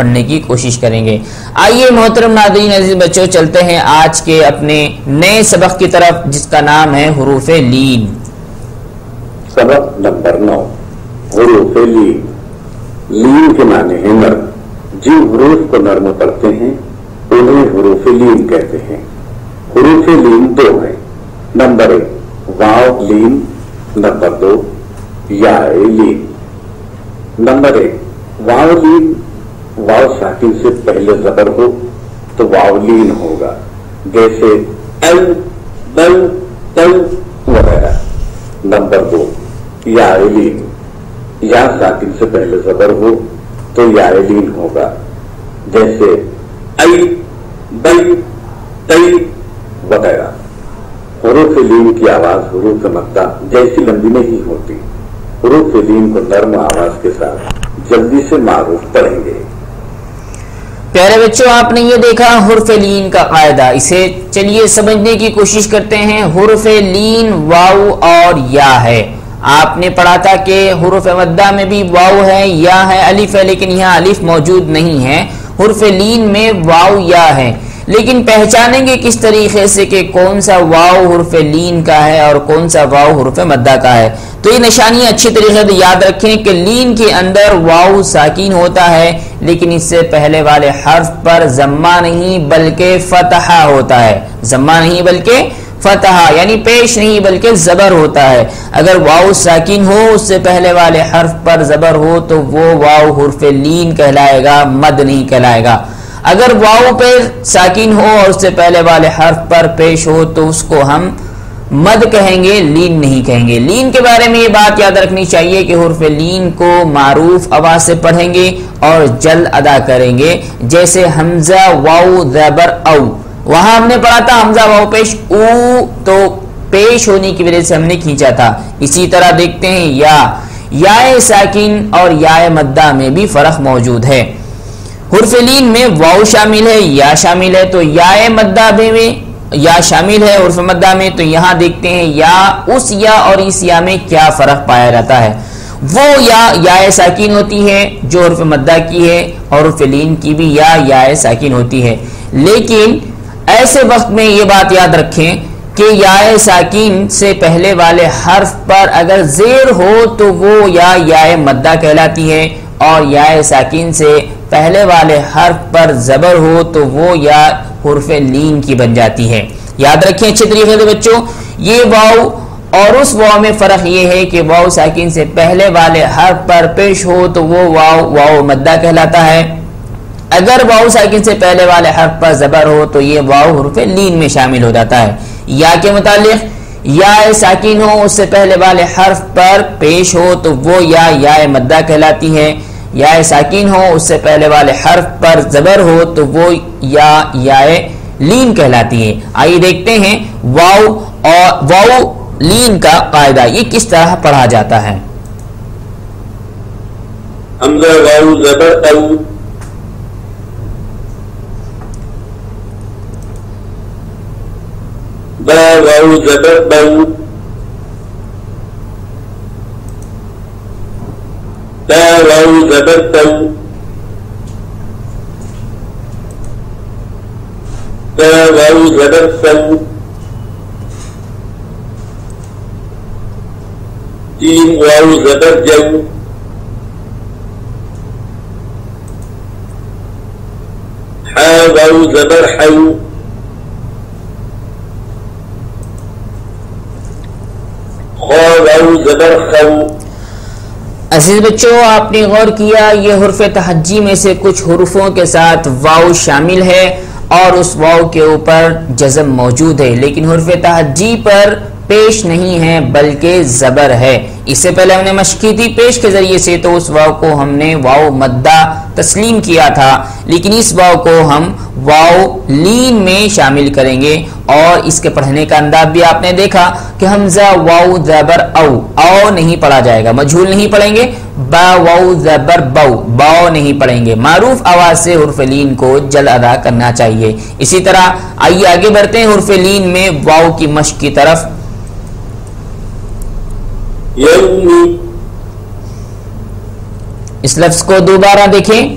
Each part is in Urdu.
پڑھنے کی کوشش کریں گے۔ آئیے محترم ناظرین عزیز بچوں چلتے ہیں آج کے اپنے نئے سبق کی طرف جس کا نام ہے حروف لین۔ سبق نمبر 9 حروف لین۔ لین کے معنی ہے نرم، جن حروف کو نرم پڑھتے ہیں انہیں حروف لین کہتے ہیں۔ حروف لین 2 ہیں، نمبر 1 واو لین، نمبر 2 یا لین۔ نمبر 1 واو لین، واو ساکن سے پہلے زبر ہو تو واو لین ہوگا، جیسے ال، بل، تل وغیرہ۔ نمبر 2 یا لین، یا ساکن سے پہلے زبر ہو تو یا لین ہوگا، جیسے ای، بل، تئی وغیرہ۔ حروف لین کی آواز حروف مدہ جیسی لمبی نہیں ہوتی۔ حروف لین کو نرم آواز کے ساتھ جلدی سے معروف پڑھیں گے۔ پیارے بچوں آپ نے یہ دیکھا حرف لین کا قاعدہ، اسے چلیے سمجھنے کی کوشش کرتے ہیں۔ حرف لین واو اور یا ہے۔ آپ نے پڑھا تھا کہ حروف مدہ میں بھی واو ہے، یا ہے، الف ہے، لیکن یہاں الف موجود نہیں ہے۔ حرف لین میں واو یا ہے، لیکن پہچانیں گے کس طریقے سے کہ کون سا واو حرف لین کا ہے اور کون سا واو حرف مدہ کا ہے۔ تو یہ نشانی اچھی طریقے سے یاد رکھیں کہ لین کے اندر واو ساکین ہوتا ہے، لیکن اس سے پہلے والے حرف پر ضمہ نہیں بلکہ فتحہ ہوتا ہے۔ ضمہ نہیں بلکہ فتحہ، یعنی پیش نہیں بلکہ زبر ہوتا ہے۔ اگر واو ساکین ہو اس سے پہلے والے حرف پر زبر ہو تو وہ واو حرف لین کہلائے گا، مد نہیں کہلائے گا۔ اگر واو پہ ساکین ہو اور اس سے پہلے والے حرف پر پیش ہو تو اس کو ہم مد کہیں گے، لین نہیں کہیں گے۔ لین کے بارے میں یہ بات یاد رکھنی چاہیے کہ حرف لین کو معروف آواز سے پڑھیں گے اور جل ادا کریں گے، جیسے حمزہ واو زبر او، وہاں ہم نے پڑھا تھا حمزہ واو پیش او، تو پیش ہونے کی وجہ سے ہم نے کھینچا تھا۔ اسی طرح دیکھتے ہیں یا ساکن اور یا مدہ میں بھی فرق موجود ہے۔ حرف لین میں واو شامل ہے، یا شامل ہے، تو یا مدہ میں یا شامل ہے حرف مدہ میں، تو یہاں دیکھتے ہیں یا اس یا اور اس یا میں کیا فرق پایا جاتا ہے۔ وہ یا ساکین ہوتی ہے جو حرف مدہ کی ہے، اور حرف لین کی بھی یا ساکین ہوتی ہے، لیکن ایسے وقت میں یہ بات یاد رکھیں کہ یا ساکین سے پہلے والے حرف پر اگر زیر ہو تو وہ یا مدہ کہلاتی ہے، اور یا ساکین سے پہلے والے حرف پر زبر ہو تو وہ یا حرف لین کی بن جاتی ہے۔ یاد رکھیں اچھے طریقے سے بچوں، یہ واو اور اس واو میں فرق یہ ہے کہ واو ساکن سے پہلے والے حرف پر پیش ہو تو وہ واو مدہ کہلاتا ہے۔ اگر واو ساکن سے پہلے والے حرف پر زبر ہو تو یہ واو حرف لین میں شامل ہو جاتا ہے۔ یا کے متعلق یا ساکن ہو اس سے پہلے والے حرف پر پیش ہو تو وہ یا مدہ کہلاتی ہے۔ یا ساکن ہو اس سے پہلے والے حرف پر زبر ہو تو وہ یا لین کہلاتی ہے۔ آئیے دیکھتے ہیں واو لین کا قاعدہ یہ کس طرح پڑھا جاتا ہے۔ حمزہ واو زبر او، با واو زبر بو، تا واو زبر تو، تا واو زبر سو، جیم واو زبر جو، حا واو زبر حو، خا واو زبر خو۔ عزیز بچوں آپ نے غور کیا یہ حرف تہجی میں سے کچھ حروفوں کے ساتھ واو شامل ہے اور اس واو کے اوپر جزم موجود ہے، لیکن حرف تہجی پر پیش نہیں ہے بلکہ زبر ہے۔ اس سے پہلے ہم نے مشق کی تھی پیش کے ذریعے سے، تو اس واو کو ہم نے واو مدہ تسلیم کیا تھا، لیکن اس واو کو ہم واو لین میں شامل کریں گے، اور اس کے پڑھنے کا انداز بھی آپ نے دیکھا کہ حمزہ واو زبر او نہیں پڑھا جائے گا، مجھول نہیں پڑھیں گے، با واو زبر باؤ نہیں پڑھیں گے، معروف آواز سے حرف لین کو جل ادا کرنا چاہیے۔ اسی طرح آئیے آگے بڑھتے ہیں حرف لین میں واو کی مشق کی طرف۔ یومی، اس لفظ کو دوبارہ دیکھیں،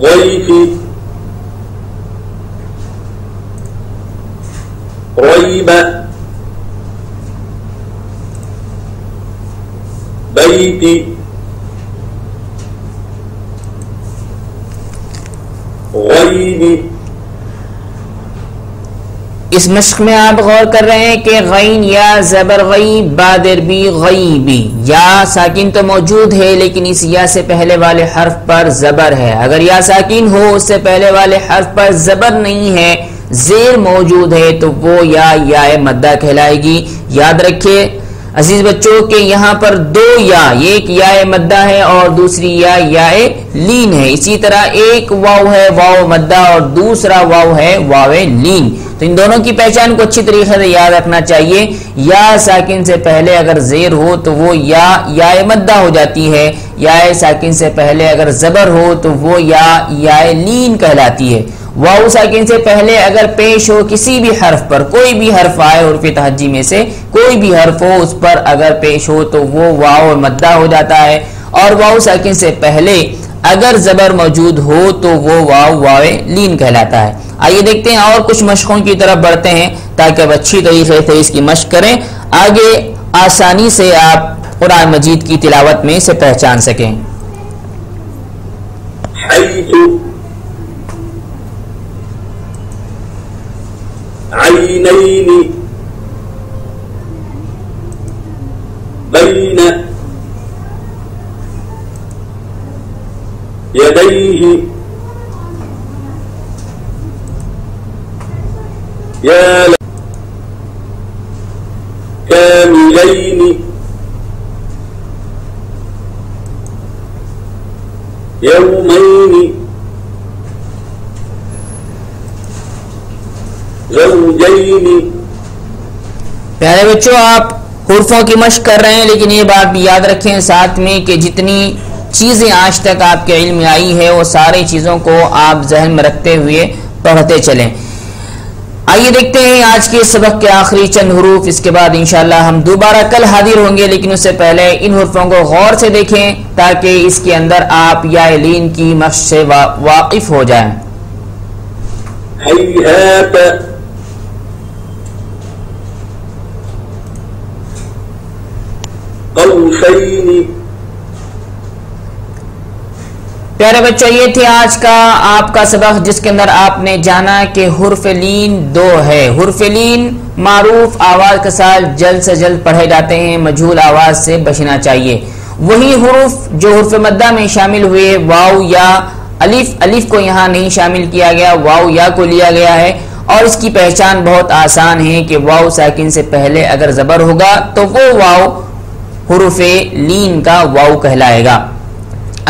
ضيفي, ريب, بيتي, غيبي। اس مشق میں آپ غور کر رہے ہیں کہ غین یا زبر غی بادر بی غیبی، یا ساکن تو موجود ہے لیکن اس یا سے پہلے والے حرف پر زبر ہے. اگر یا ساکن ہو اس سے پہلے والے حرف پر زبر نہیں ہے، زیر موجود ہے، تو وہ یا مدہ کہلائے گی. یاد رکھیے عزیز بچوں کہ یہاں پر دو یا، ایک یا مدہ ہے اور دوسری یا لین ہے. اسی طرح ایک واو ہے واو مدہ اور دوسرا واو ہے واو لین. تو ان دونوں کی پہچان کو اچھی طریقے سے یاد رکھنا چاہیے. یا ساکن سے پہلے اگر زیر ہو تو وہ یا مدہ ہو جاتی ہے، یا ساکن سے پہلے اگر زبر ہو تو وہ یا لین کہلاتی ہے. واو ساکن سے پہلے اگر پیش ہو کسی بھی حرف پر، کوئی بھی حرف آئے حروف تہجی میں سے کوئی بھی حرف ہو، اس پر اگر پیش ہو تو وہ واو مدہ ہو جاتا ہے. اور واو ساکن سے پہلے اگر زبر موجود ہو تو وہ واو لین کہلاتا ہے. آئیے دیکھتے ہیں اور کچھ مشقوں کی طرف بڑھتے ہیں تاکہ اب اچھی طریقے سے اس کی مشق کریں، آگے آسانی سے آپ قرآن مجید کی تلاوت میں اسے پہچان سکیں. عینین بین یدیہ کاملین یومین زوجین. پیارے بچوں آپ حروفوں کی مشق کر رہے ہیں، لیکن یہ بات بھی یاد رکھیں ساتھ میں کہ جتنی چیزیں آج تک آپ کے علم میں آئی ہے وہ ساری چیزوں کو آپ ذہن میں رکھتے ہوئے پڑھتے چلیں. آئیے دیکھتے ہیں آج کے سبق کے آخری چند حروف، اس کے بعد انشاءاللہ ہم دوبارہ کل حاضر ہوں گے، لیکن اس سے پہلے ان حروفوں کو غور سے دیکھیں تاکہ اس کے اندر آپ یا لین کی مشق سے واقف ہو جائیں. ہیہات قوسین. پیارے بچوں یہ تھے آج کا آپ کا سبق جس کے اندر آپ نے جانا کہ حرف لین دو ہے. حرف لین معروف آواز کے ساتھ جلد سے جلد پڑھے جاتے ہیں، مجہول آواز سے بچنا چاہیے. وہی حروف جو حرف مدہ میں شامل ہوئے واو یا الف کو یہاں نہیں شامل کیا گیا، واو یا کو لیا گیا ہے. اور اس کی پہچان بہت آسان ہے کہ واو ساکن سے پہلے اگر زبر ہوگا تو وہ واو حروف لین کا واو کہلائے گا.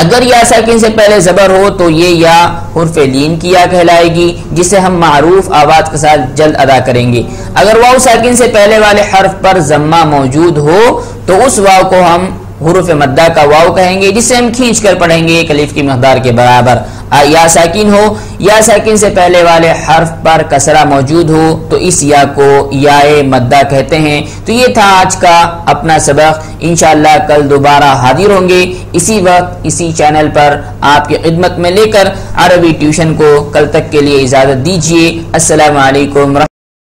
اگر یا ساکن سے پہلے زبر ہو تو یہ یا حرف لین کی یا کہلائے گی، جسے ہم معروف آواز کے ساتھ جلد ادا کریں گے. اگر واو ساکن سے پہلے والے حرف پر ضمہ موجود ہو تو اس واو کو ہم حروف مدہ کا واو کہیں گے، جسے ہم کھینچ کر پڑھیں گے ایک الف کی مقدار کے برابر. یا ساکن ہو، یا ساکن سے پہلے والے حرف پر کسرہ موجود ہو تو اس یا کو یا مدہ کہتے ہیں. تو یہ تھا آج کا اپنا سبق. انشاءاللہ کل دوبارہ حاضر ہوں گے اسی وقت اسی چینل پر آپ کی خدمت میں لے کر. عربی ٹیوشن کو کل تک کے لیے اجازت دیجیے. السلام علیکم.